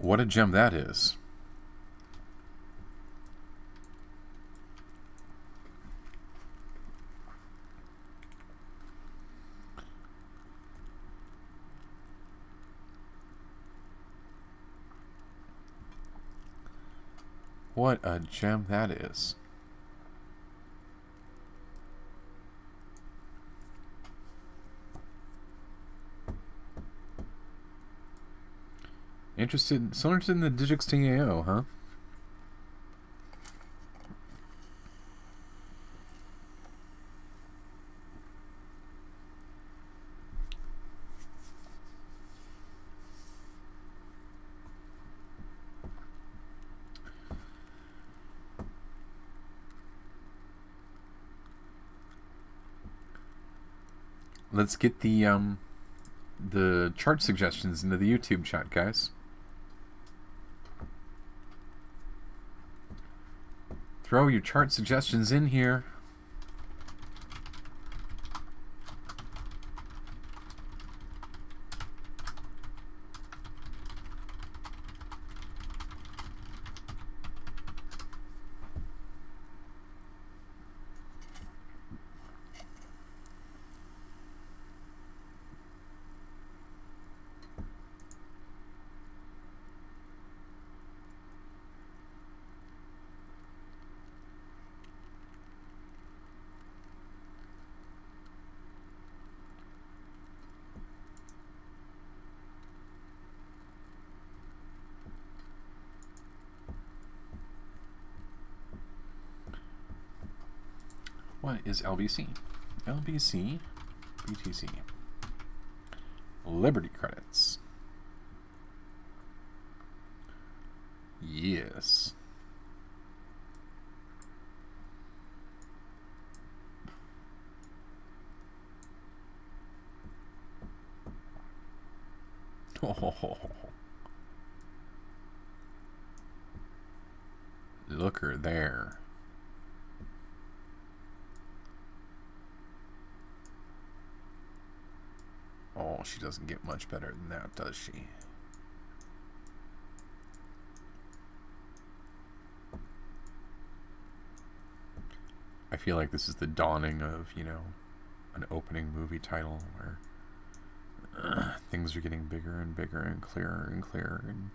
What a gem that is. What a gem that is. So interested in the Digix AO, huh? Let's get the chart suggestions into the YouTube chat, guys. Throw your chart suggestions in here. What is LBC? LBC, BTC. Liberty credits. Yes. Oh, look her there. Oh, she doesn't get much better than that, does she? I feel like this is the dawning of, you know, an opening movie title where things are getting bigger and bigger and clearer and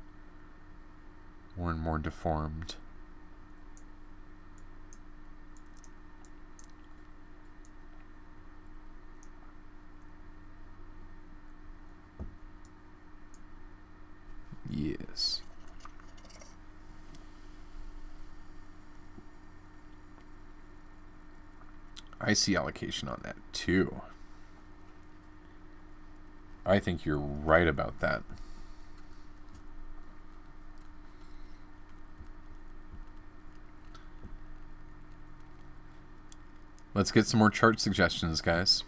more deformed. Yes. I see allocation on that too. I think you're right about that. Let's get some more chart suggestions, guys.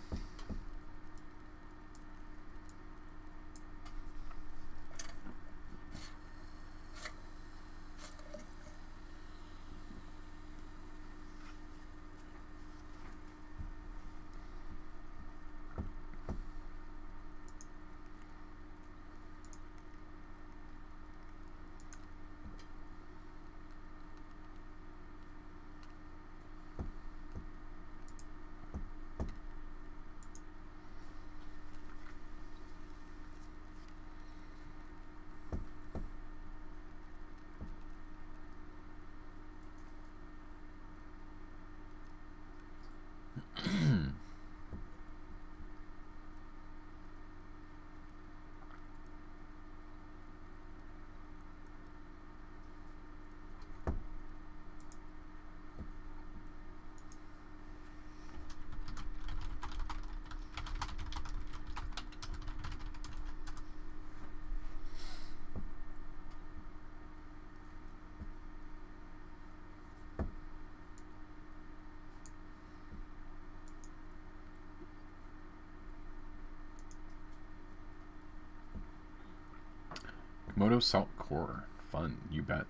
Komodo Salt Core. Fun, you bet.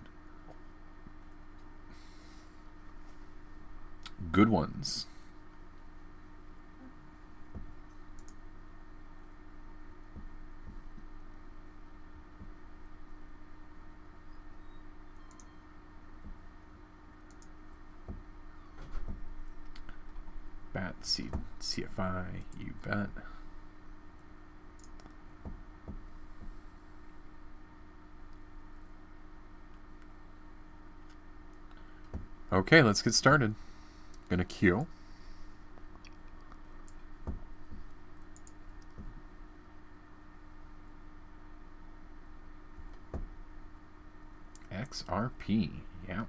Good ones. see, CFI, you bet. Okay, let's get started. Gonna queue. XRP, yeah.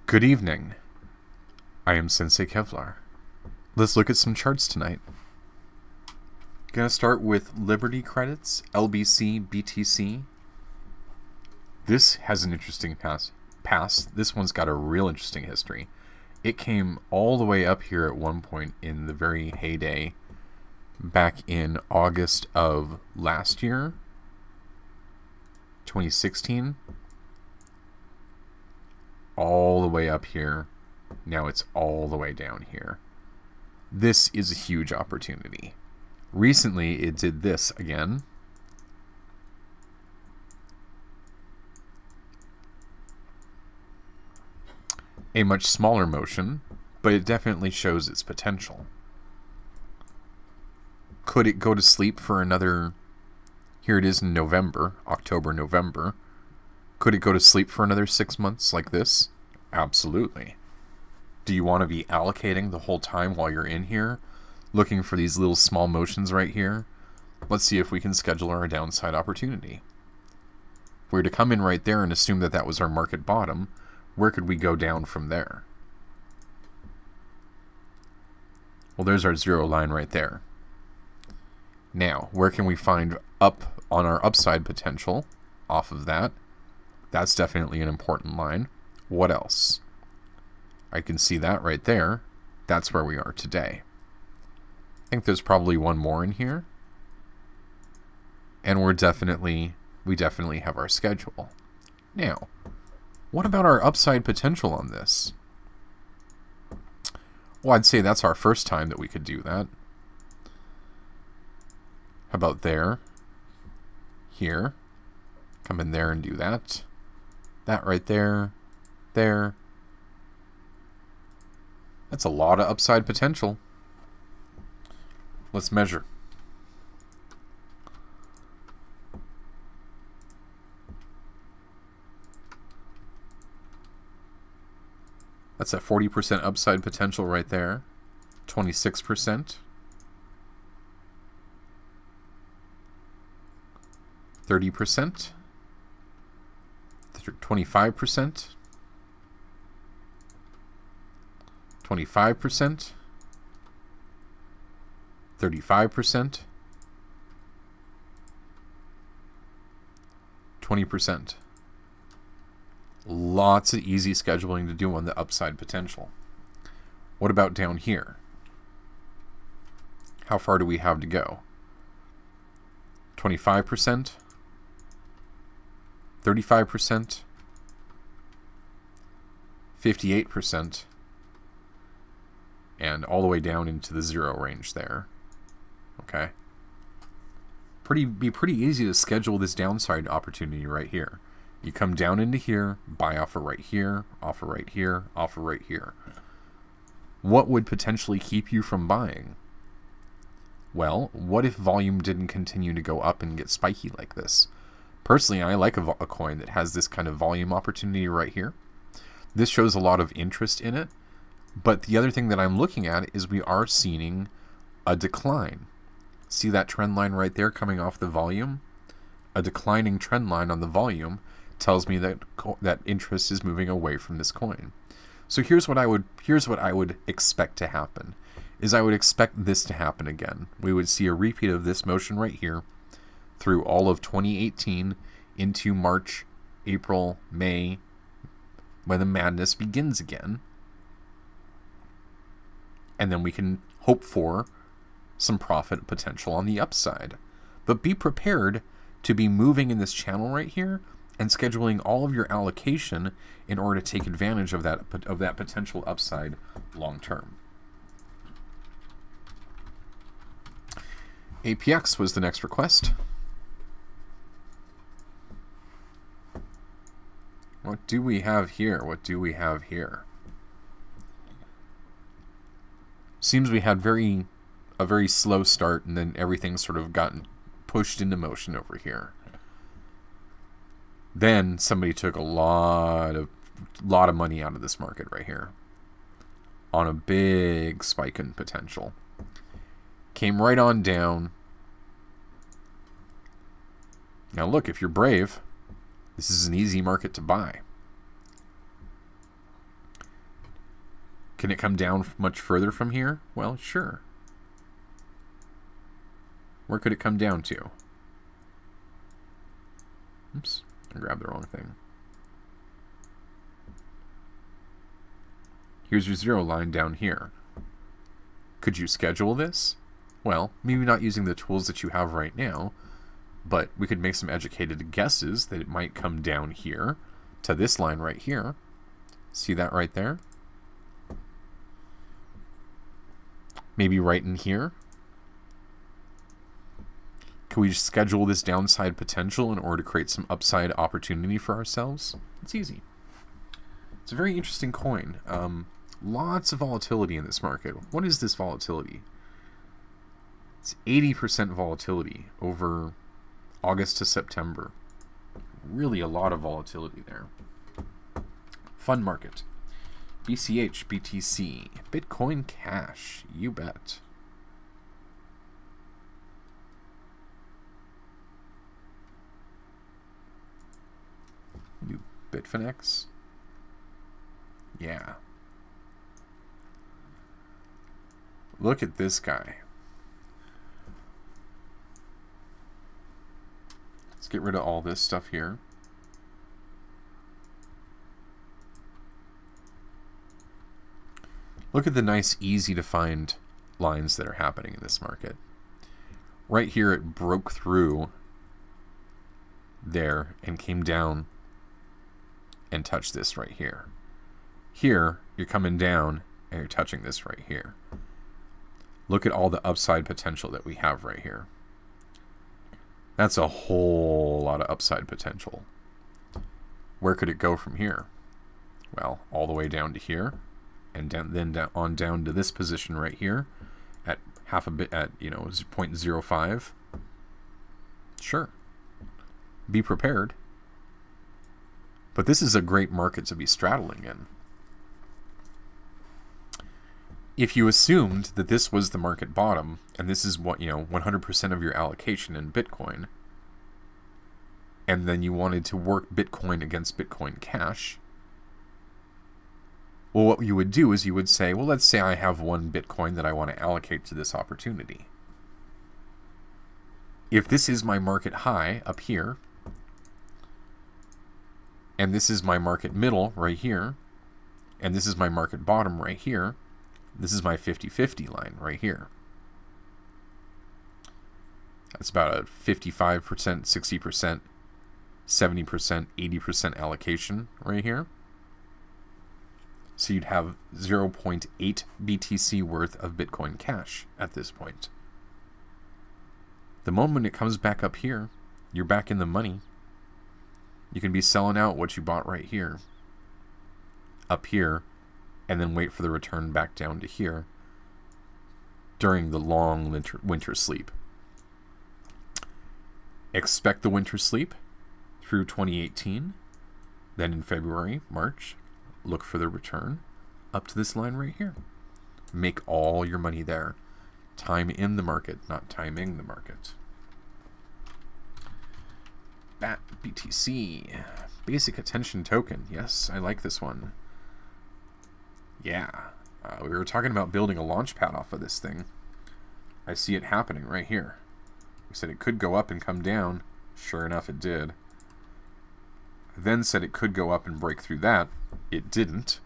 Good evening. I am Sensei Kevlar. Let's look at some charts tonight. Gonna start with Liberty Credits, LBC, BTC. This has an interesting past. This one's got a real interesting history. It came all the way up here at one point in the very heyday back in August of last year, 2016. All the way up here. Now it's all the way down here. This is a huge opportunity. Recently, it did this again. A much smaller motion, but it definitely shows its potential. Could it go to sleep for another... Here it is in November, October, November. Could it go to sleep for another 6 months like this? Absolutely. Do you want to be allocating the whole time while you're in here, looking for these little small motions right here? Let's see if we can schedule our downside opportunity. If we were to come in right there and assume that that was our market bottom, where could we go down from there? Well, there's our zero line right there. Now, where can we find up on our upside potential off of that? That's definitely an important line. What else? I can see that right there. That's where we are today. I think there's probably one more in here. And we definitely have our schedule. Now, what about our upside potential on this? Well, I'd say that's our first time that we could do that. How about there? Here. Come in there and do that. That right there. There. That's a lot of upside potential. Let's measure. That's a 40% upside potential right there. 26%. 30%. 25%. 25%. 35%. 20%. Lots of easy scheduling to do on the upside potential. What about down here? How far do we have to go? 25%? 35%? 58%? And all the way down into the zero range there. Okay. Be pretty easy to schedule this downside opportunity right here. You come down into here, buy offer right here, offer right here, offer right here. What would potentially keep you from buying? Well, what if volume didn't continue to go up and get spiky like this? Personally, I like a coin that has this kind of volume opportunity right here. This shows a lot of interest in it. But the other thing that I'm looking at is we are seeing a decline. See that trend line right there coming off the volume? A declining trend line on the volume tells me that that interest is moving away from this coin. So here's what I would expect to happen. I would expect this to happen again. We would see a repeat of this motion right here through all of 2018 into March, April, May, when the madness begins again. And then we can hope for some profit potential on the upside. But be prepared to be moving in this channel right here and scheduling all of your allocation in order to take advantage of that potential upside long term. APX was the next request. What do we have here? What do we have here? Seems we had a very slow start, and then everything sort of gotten pushed into motion over here. Then somebody took a lot of money out of this market right here on a big spike in potential. Came right on down. Now look, if you're brave, this is an easy market to buy. Can it come down much further from here? Well, sure. Where could it come down to? Oops, I grabbed the wrong thing. Here's your zero line down here. Could you schedule this? Well, maybe not using the tools that you have right now, but we could make some educated guesses that it might come down here to this line right here. See that right there? Maybe right in here. Can we just schedule this downside potential in order to create some upside opportunity for ourselves? It's easy. It's a very interesting coin. Lots of volatility in this market. What is this volatility? It's 80% volatility over August to September. Really a lot of volatility there. Fun market. BCH, BTC, Bitcoin Cash, you bet. Do Bitfinex? Yeah. Look at this guy. Let's get rid of all this stuff here. Look at the nice, easy to find lines that are happening in this market. Right here, it broke through there and came down and touched this right here. Here, you're coming down and you're touching this right here. Look at all the upside potential that we have right here. That's a whole lot of upside potential. Where could it go from here? Well, all the way down to here, and then on down to this position right here at half a bit at 0.05. Sure. Be prepared. But this is a great market to be straddling in. If you assumed that this was the market bottom, and this is what, 100% of your allocation in Bitcoin, and then you wanted to work Bitcoin against Bitcoin Cash, well, what you would do is you would say, well, let's say I have one Bitcoin that I want to allocate to this opportunity. If this is my market high up here, and this is my market middle right here, and this is my market bottom right here, this is my 50-50 line right here. That's about a 55%, 60%, 70%, 80% allocation right here. So you'd have 0.8 BTC worth of Bitcoin Cash at this point. The moment it comes back up here, you're back in the money. You can be selling out what you bought right here, up here, and then wait for the return back down to here during the long winter sleep. Expect the winter sleep through 2018. Then in February, March, look for the return up to this line right here. Make all your money there. Time in the market, not timing the market. BAT BTC, basic attention token. Yes, I like this one. Yeah, we were talking about building a launch pad off of this thing. I see it happening right here. We said it could go up and come down. Sure enough, it did. Then said it could go up and break through that. It didn't.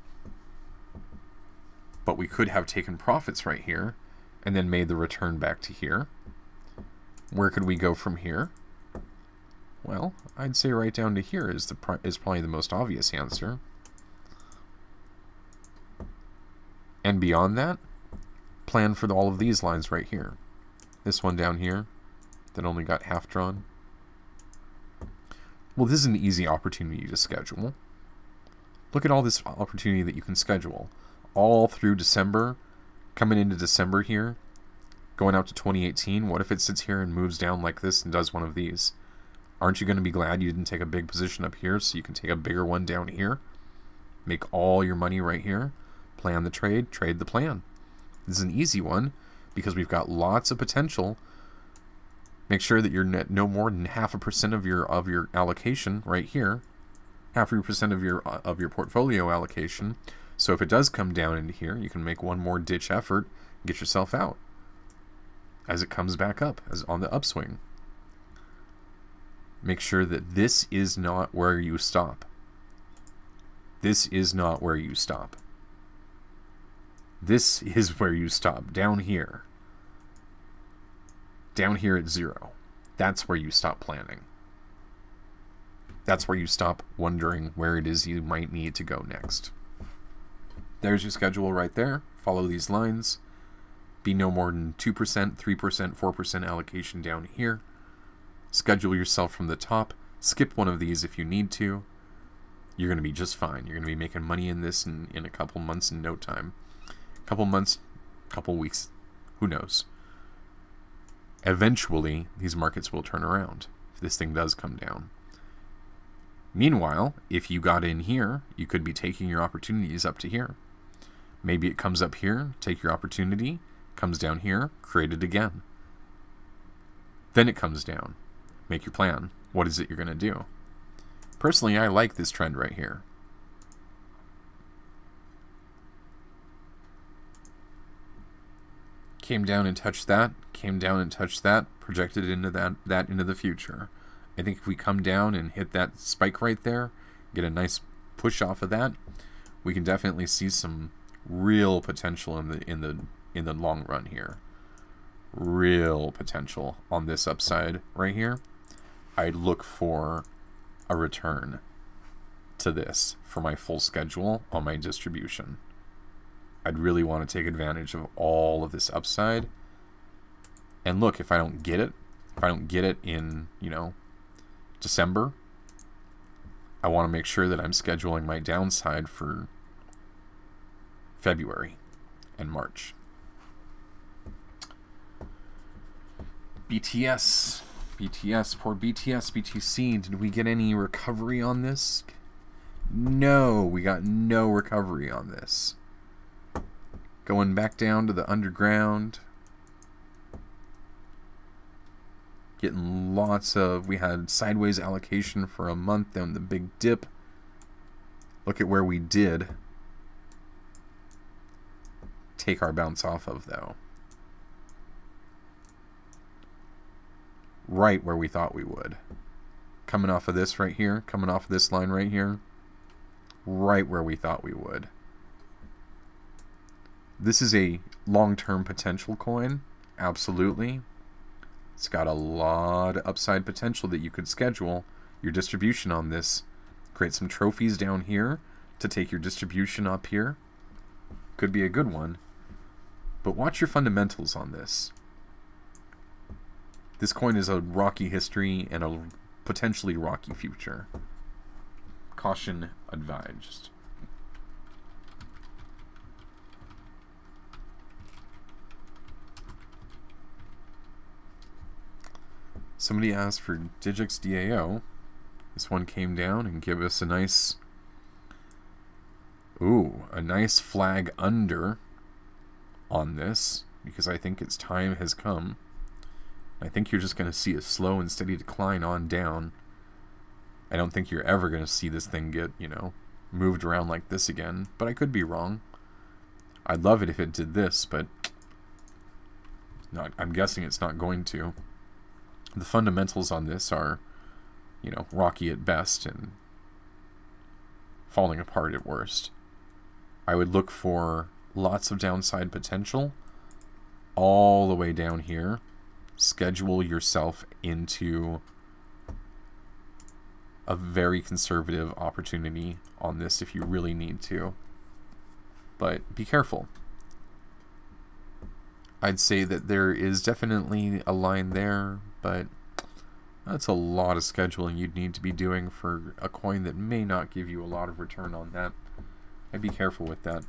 But we could have taken profits right here and then made the return back to here. Where could we go from here? Well, I'd say right down to here is probably the most obvious answer. And beyond that, plan for all of these lines right here. This one down here that only got half drawn. Well, this is an easy opportunity to schedule. Look at all this opportunity that you can schedule. All through December, coming into December here, going out to 2018, what if it sits here and moves down like this and does one of these? Aren't you going to be glad you didn't take a big position up here so you can take a bigger one down here? Make all your money right here. Plan the trade, trade the plan. This is an easy one because we've got lots of potential. Make sure that you're no more than 0.5% of your allocation right here. 0.5% of your portfolio allocation. So if it does come down into here, you can make one more ditch effort and get yourself out as it comes back up, as on the upswing. Make sure that this is not where you stop. This is not where you stop. This is where you stop, down here. Down here at 0. That's where you stop planning. That's where you stop wondering where it is you might need to go next. There's your schedule right there. Follow these lines. Be no more than 2%, 3%, 4% allocation down here. Schedule yourself from the top. Skip one of these if you need to. You're going to be just fine. You're going to be making money in this in a couple months in no time. Couple months, couple weeks, who knows. Eventually, these markets will turn around if this thing does come down. Meanwhile, if you got in here, you could be taking your opportunities up to here. Maybe it comes up here, take your opportunity, comes down here, create it again. Then it comes down. Make your plan. What is it you're going to do? Personally, I like this trend right here. Came down and touched that, came down and touched that, projected into that into the future. I think if we come down and hit that spike right there, get a nice push off of that, we can definitely see some real potential in the long run here. Real potential on this upside right here. I'd look for a return to this for my full schedule on my distribution. I'd really want to take advantage of all of this upside. And look, if I don't get it in, December, I want to make sure that I'm scheduling my downside for February and March. BTS, poor BTS, BTC. Did we get any recovery on this? No, we got no recovery on this. Going back down to the underground. Getting lots of... We had sideways allocation for a month, then the big dip. Look at where we did take our bounce off of, though. Right where we thought we would. Coming off of this right here. Coming off of this line right here. Right where we thought we would. This is a long-term potential coin, absolutely. It's got a lot of upside potential that you could schedule your distribution on this. Create some trophies down here to take your distribution up here. Could be a good one. But watch your fundamentals on this. This coin is a rocky history and a potentially rocky future. Caution advised. Somebody asked for Digix DAO. This one came down and gave us a nice... a nice flag under on this, because I think its time has come. I think you're just going to see a slow and steady decline on down. I don't think you're ever going to see this thing get, moved around like this again, but I could be wrong. I'd love it if it did this, but I'm guessing it's not going to. The fundamentals on this are, rocky at best and falling apart at worst. I would look for lots of downside potential all the way down here. Schedule yourself into a very conservative opportunity on this if you really need to. But be careful. I'd say that there is definitely a line there, but that's a lot of scheduling you'd need to be doing for a coin that may not give you a lot of return on that. I'd be careful with that.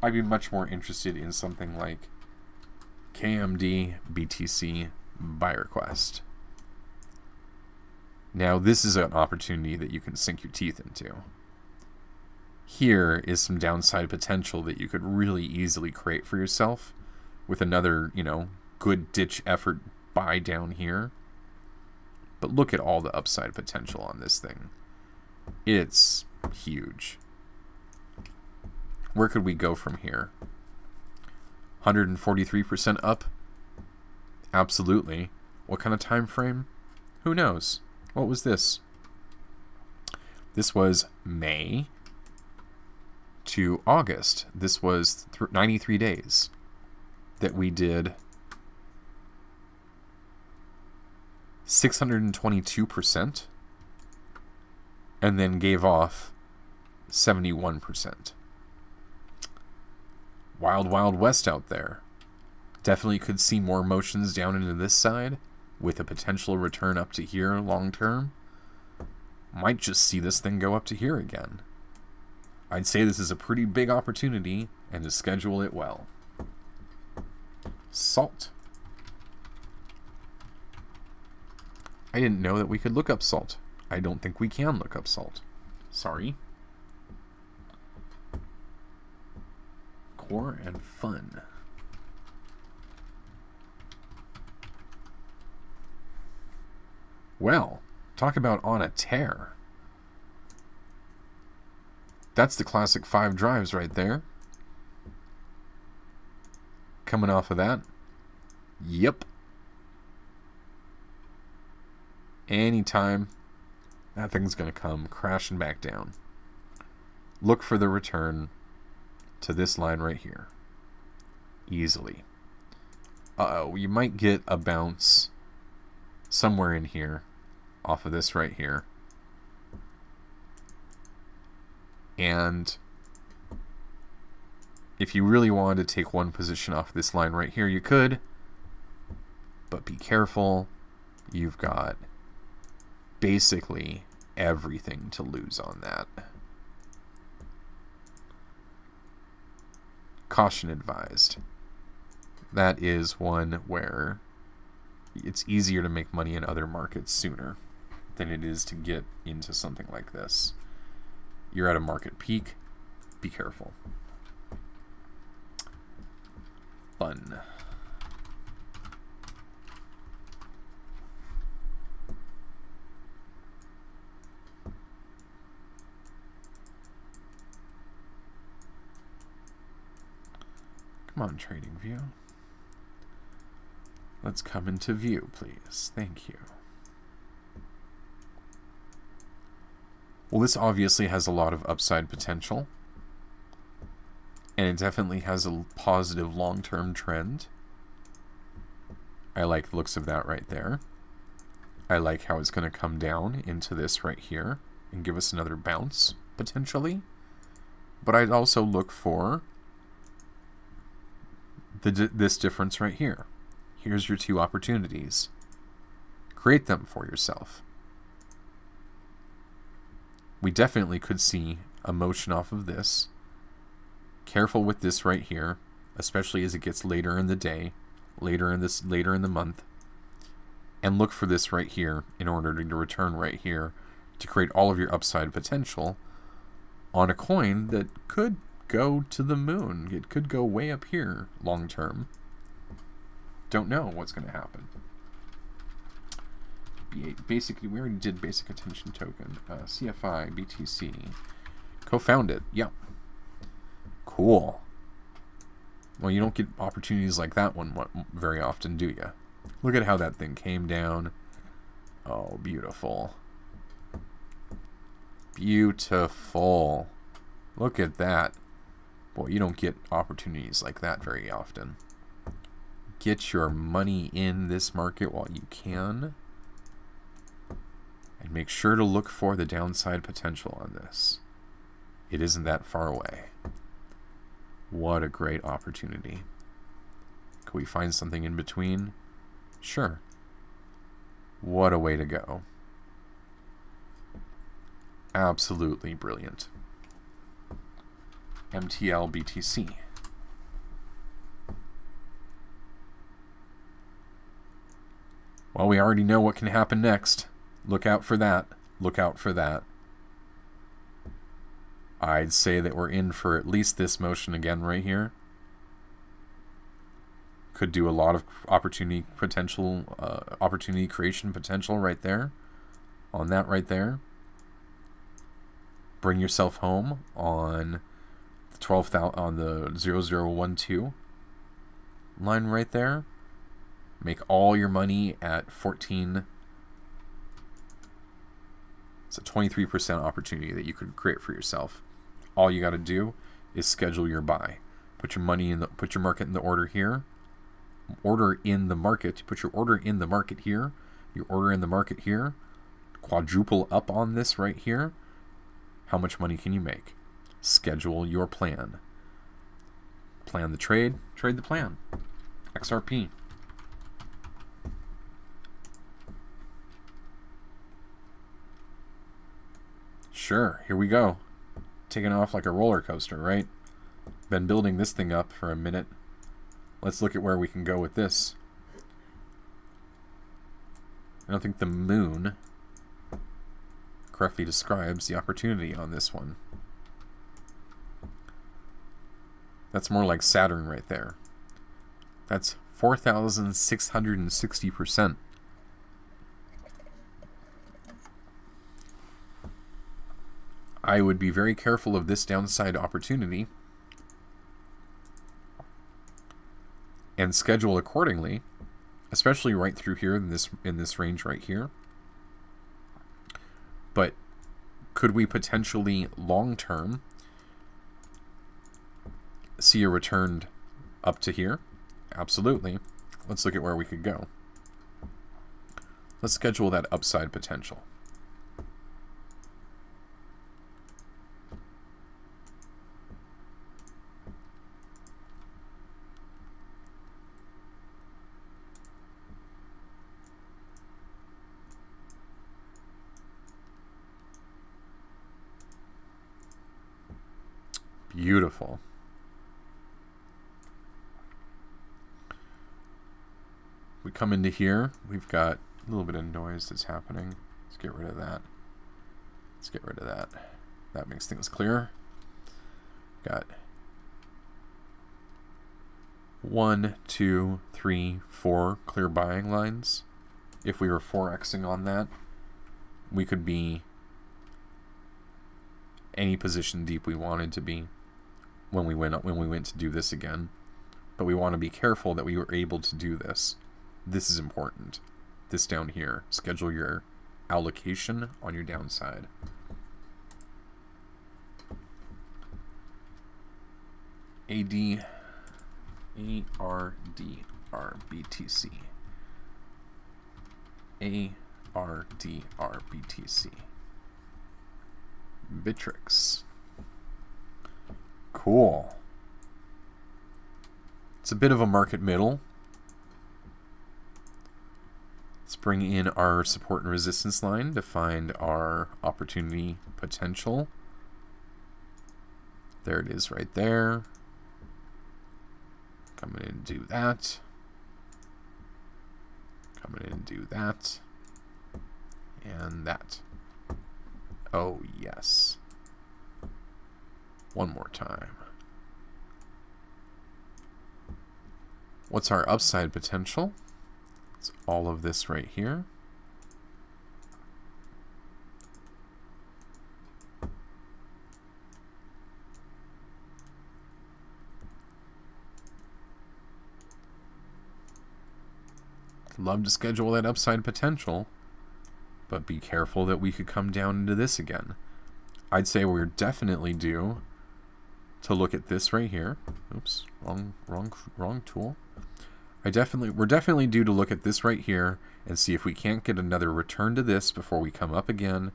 I'd be much more interested in something like KMD BTC buy request. Now this is an opportunity that you can sink your teeth into. Here is some downside potential that you could really easily create for yourself with another, you know, good ditch effort buy down here. But look at all the upside potential on this thing. It's huge. Where could we go from here? 143% up? Absolutely. What kind of time frame? Who knows? What was this? This was May to August. This was 93 days that we did 622% and then gave off 71%. Wild, wild west out there. Definitely could see more motions down into this side with a potential return up to here long term. Might just see this thing go up to here again. I'd say this is a pretty big opportunity and to schedule it well. Salt. I didn't know that we could look up salt. I don't think we can look up salt. Sorry. Core and fun. Well, talk about on a tear. That's the classic 5 drives right there. Coming off of that. Yep. Anytime, that thing's going to come crashing back down. Look for the return to this line right here. Easily. Uh-oh, you might get a bounce somewhere in here off of this right here. And if you really wanted to take one position off this line right here, you could. But be careful. You've got basically everything to lose on that. Caution advised. That is one where it's easier to make money in other markets sooner than it is to get into something like this. You're at a market peak. Be careful. Fun. Come on, Trading View. Let's come into view, please. Thank you. Well, this obviously has a lot of upside potential. And it definitely has a positive long-term trend. I like the looks of that right there. I like how it's going to come down into this right here and give us another bounce, potentially. But I'd also look for this difference right here. Here's your 2 opportunities. Create them for yourself. We definitely could see a motion off of this. Careful with this right here, especially as it gets later in the day, later in the month. And look for this right here in order to return right here to create all of your upside potential on a coin that could go to the moon. It could go way up here long term. Don't know what's going to happen. Basically, we already did basic attention token. CFI, BTC. Co-founded. Yep. Cool. Well, you don't get opportunities like that one very often, do you? Look at how that thing came down. Oh, beautiful. Beautiful. Look at that. Boy, you don't get opportunities like that very often. Get your money in this market while you can. And make sure to look for the downside potential on this. It isn't that far away. What a great opportunity. Could we find something in between? Sure. What a way to go. Absolutely brilliant. MTL BTC. Well, we already know what can happen next. Look out for that. Look out for that. I'd say that we're in for at least this motion again right here. Could do a lot of opportunity potential, opportunity creation potential right there. On that right there. Bring yourself home on the 12,000 on the 0012 line right there. Make all your money at 14. It's a 23% opportunity that you could create for yourself. All you got to do is schedule your buy. Put your money in the, put your market in the order here. Order in the market. Put your order in the market here. Your order in the market here. Quadruple up on this right here. How much money can you make? Schedule your plan. Plan the trade. Trade the plan. XRP. Sure, here we go. Taking off like a roller coaster, right? Been building this thing up for a minute. Let's look at where we can go with this. I don't think the moon correctly describes the opportunity on this one. That's more like Saturn right there. That's 4,660%. I would be very careful of this downside opportunity and schedule accordingly, especially right through here in this range right here. But could we potentially long term see a return up to here? Absolutely. Let's look at where we could go. Let's schedule that upside potential. Beautiful. We come into here, we've got a little bit of noise that's happening. Let's get rid of that. Let's get rid of that. That makes things clear. Got 1, 2, 3, 4 clear buying lines. If we were 4xing on that, we could be any position deep we wanted to be when we went to do this again. But we want to be careful that we were able to do this. This is important. This down here. Schedule your allocation on your downside. AD ARDRBTC. ARDRBTC. Bitrix. Cool. It's a bit of a market middle. Let's bring in our support and resistance line to find our opportunity potential. There it is right there. Coming in and do that. Coming in and do that. And that. Oh, yes. One more time. What's our upside potential? It's all of this right here. Love to schedule that upside potential, but be careful that we could come down into this again. I'd say we're definitely due to look at this right here. Oops, wrong tool. we're definitely due to look at this right here and see if we can't get another return to this before we come up again,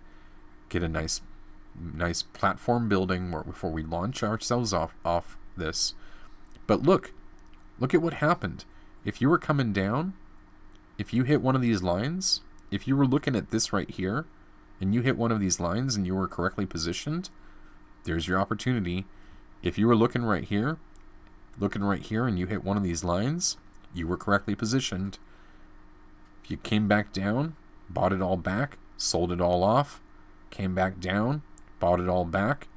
get a nice platform building before we launch ourselves off this. But look at what happened. If you were coming down, if you hit one of these lines, if you were looking at this right here, and you hit one of these lines and you were correctly positioned, there's your opportunity. If you were looking right here and you hit one of these lines, you were correctly positioned. If you came back down, bought it all back, sold it all off, came back down, bought it all back,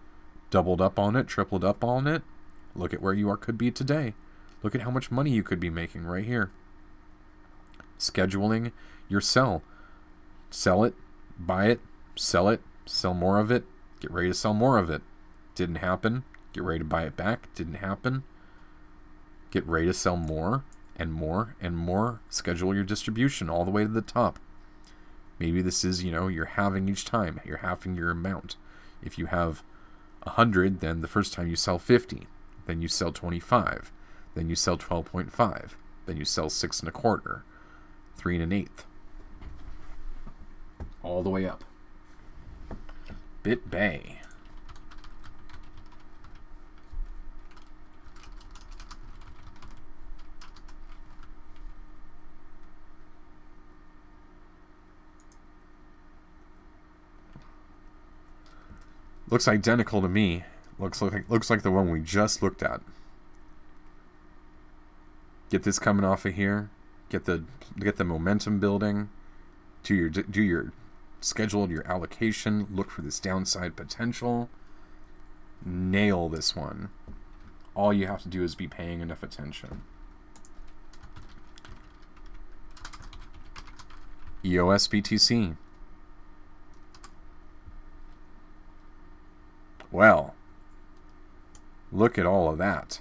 doubled up on it, tripled up on it, look at where you could be today. Look at how much money you could be making right here. Scheduling your sell. Sell it, buy it, sell more of it, get ready to sell more of it. Didn't happen, get ready to buy it back. Didn't happen, get ready to sell more and more and more. Schedule your distribution all the way to the top. Maybe this is, you're halving each time. You're halving your amount. If you have 100, then the first time you sell 50. Then you sell 25. Then you sell 12.5. Then you sell 6 1/4. 3 1/8. All the way up. BitBay. Looks identical to me. Looks like the one we just looked at. Get this coming off of here. Get the momentum building. Do your schedule, your allocation. Look for this downside potential. Nail this one. All you have to do is be paying enough attention. EOS BTC. Well, look at all of that.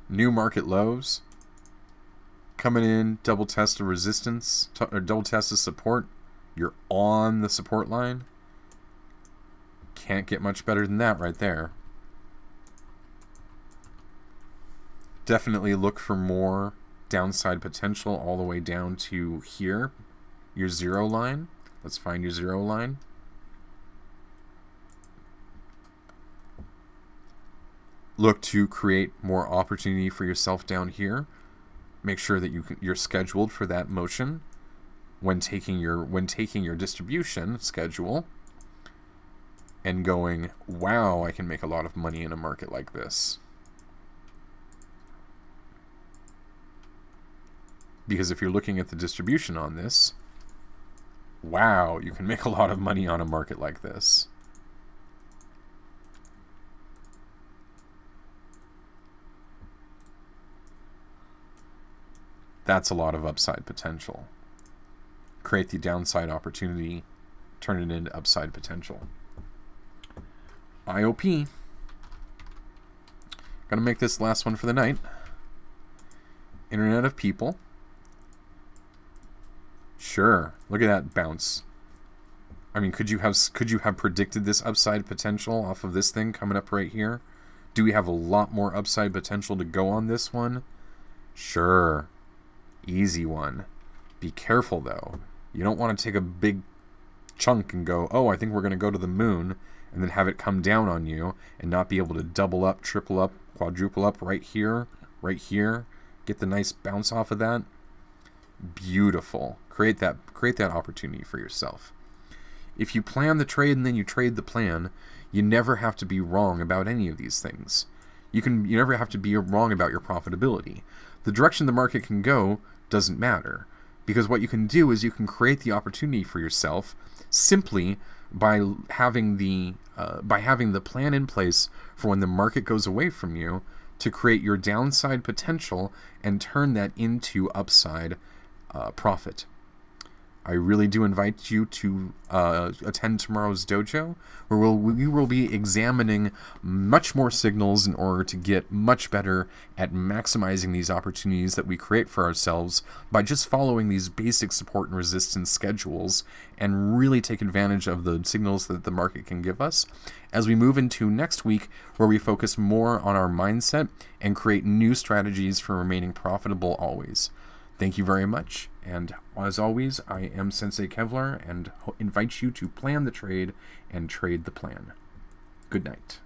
New market lows. Coming in, double test of resistance, or double test of support. You're on the support line. Can't get much better than that right there. Definitely look for more downside potential all the way down to here. Your zero line. Let's find your zero line. Look to create more opportunity for yourself down here. Make sure that you're scheduled for that motion when taking your distribution schedule and going, wow, I can make a lot of money in a market like this. Because if you're looking at the distribution on this, wow, you can make a lot of money on a market like this. That's a lot of upside potential. Create the downside opportunity, turn it into upside potential. IOP. Gonna make this last one for the night. Internet of People. Sure. Look at that bounce. I mean, could you have predicted this upside potential off of this thing coming up right here? Do we have a lot more upside potential to go on this one? Sure. Easy one. Be careful though. You don't want to take a big chunk and go, oh, I think we're going to go to the moon, and then have it come down on you and not be able to double up, triple up, quadruple up right here, get the nice bounce off of that. Beautiful. Create that opportunity for yourself. If you plan the trade and then you trade the plan, you never have to be wrong about any of these things. You never have to be wrong about your profitability. The direction the market can go doesn't matter, because what you can do is you can create the opportunity for yourself simply by having the plan in place for when the market goes away from you to create your downside potential and turn that into upside profit. I really do invite you to attend tomorrow's dojo, where we will be examining much more signals in order to get much better at maximizing these opportunities that we create for ourselves by just following these basic support and resistance schedules, and really take advantage of the signals that the market can give us as we move into next week, where we focus more on our mindset and create new strategies for remaining profitable always. Thank you very much, and as always, I am Sensei Kevlar, and invite you to plan the trade and trade the plan. Good night.